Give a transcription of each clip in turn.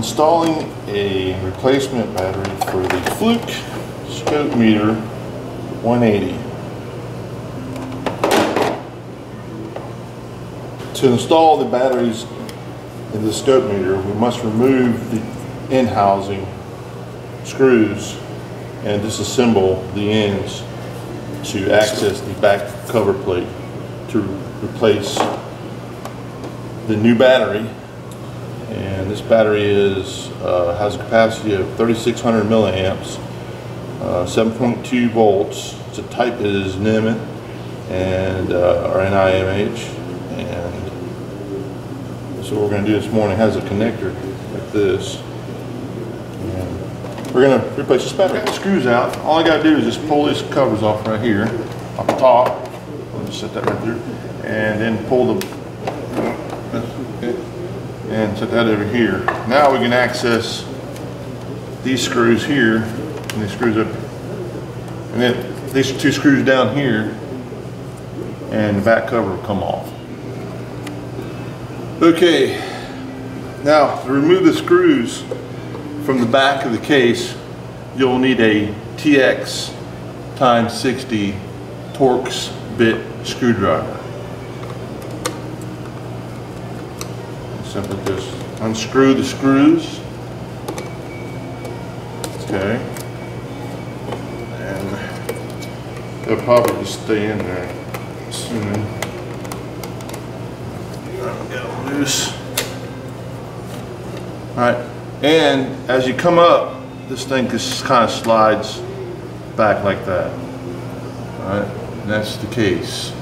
installing a replacement battery for the Fluke scope meter 180. To install the batteries in the scope meter, we must remove the end housing screws and disassemble the ends to access the back cover plate to replace the new battery. And this battery has a capacity of 3,600 milliamps, 7.2 volts. It's a type is NIMH and or NIMH. And so what we're going to do this morning has a connector like this. And we're going to replace this battery. The screws out. All I got to do is just pull these covers off right here, off the top. I'll just set that right there, and then pull the. And set that over here. Now we can access these screws here, and these screws up, and then these two screws down here, and the back cover will come off. Okay, now to remove the screws from the back of the case, you'll need a TX x 60 Torx bit screwdriver. Simply just unscrew the screws. Okay. And they'll probably just stay in there soon. Get them loose. Alright. And as you come up, this thing just kind of slides back like that. Alright. And that's the case.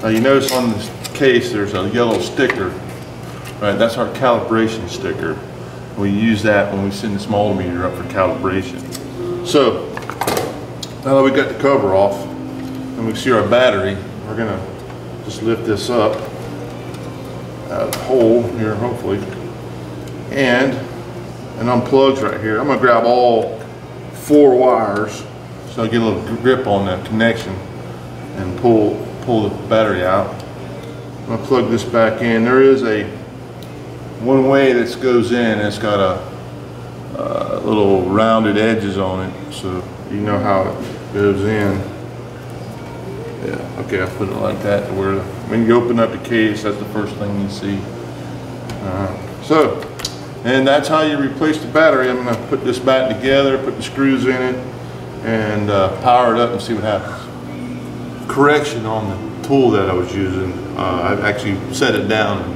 Now you notice on this case there's a yellow sticker. Right, that's our calibration sticker. We use that when we send the small meter up for calibration. So, now that we got the cover off and we see our battery, we're gonna just lift this up out of the hole here, hopefully, and unplugs right here. I'm gonna grab all 4 wires so I get a little grip on that connection and pull the battery out. I'm gonna plug this back in. There is one way this goes in. It's got a little rounded edges on it, so you know how it goes in. Yeah, okay, I put it like that to where when you open up the case, that's the first thing you see. And that's how you replace the battery. I'm going to put this back together, put the screws in it, and power it up and see what happens. Correction on the tool that I was using. I've actually set it down and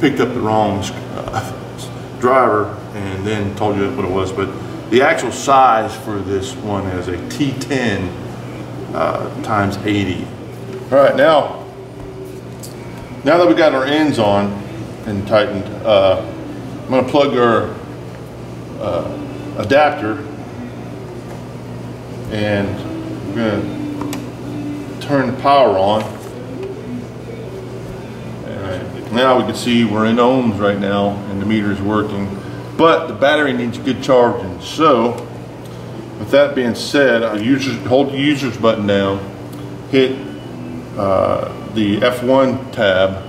picked up the wrong driver and then told you what it was, but the actual size for this one is a T10 x 80. All right, now that we got our ends on and tightened, I'm going to plug our adapter, and we're going to turn the power on. Now we can see we're in ohms right now and the meter is working, but the battery needs good charging. So with that being said, hold the users button down, hit the F1 tab,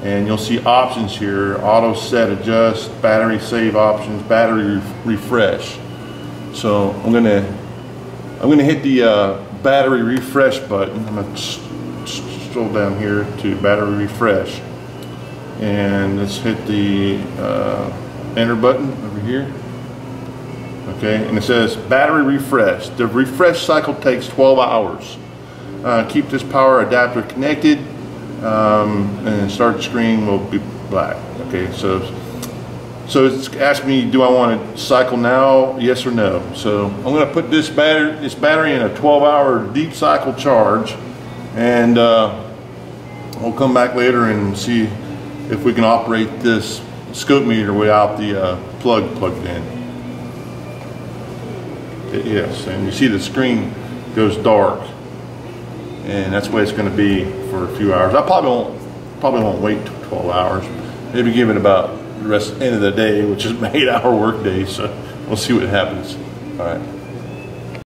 and you'll see options here: auto set, adjust, battery save options, battery refresh. So I'm gonna hit the battery refresh button. I'm gonna scroll down here to battery refresh. And let's hit the enter button over here. Okay, and it says battery refresh. The refresh cycle takes 12 hours. Keep this power adapter connected, and start screen will be black. Okay, so it's asking me, do I want to cycle now? Yes or no. So I'm going to put this battery in a 12-hour deep cycle charge, and we'll come back later and see if we can operate this scope meter without the plug plugged in. Yes, and you see the screen goes dark, and that's the way it's going to be for a few hours. I probably won't wait 12 hours. Maybe give it about the end of the day, which is an 8-hour work day. So we'll see what happens. All right.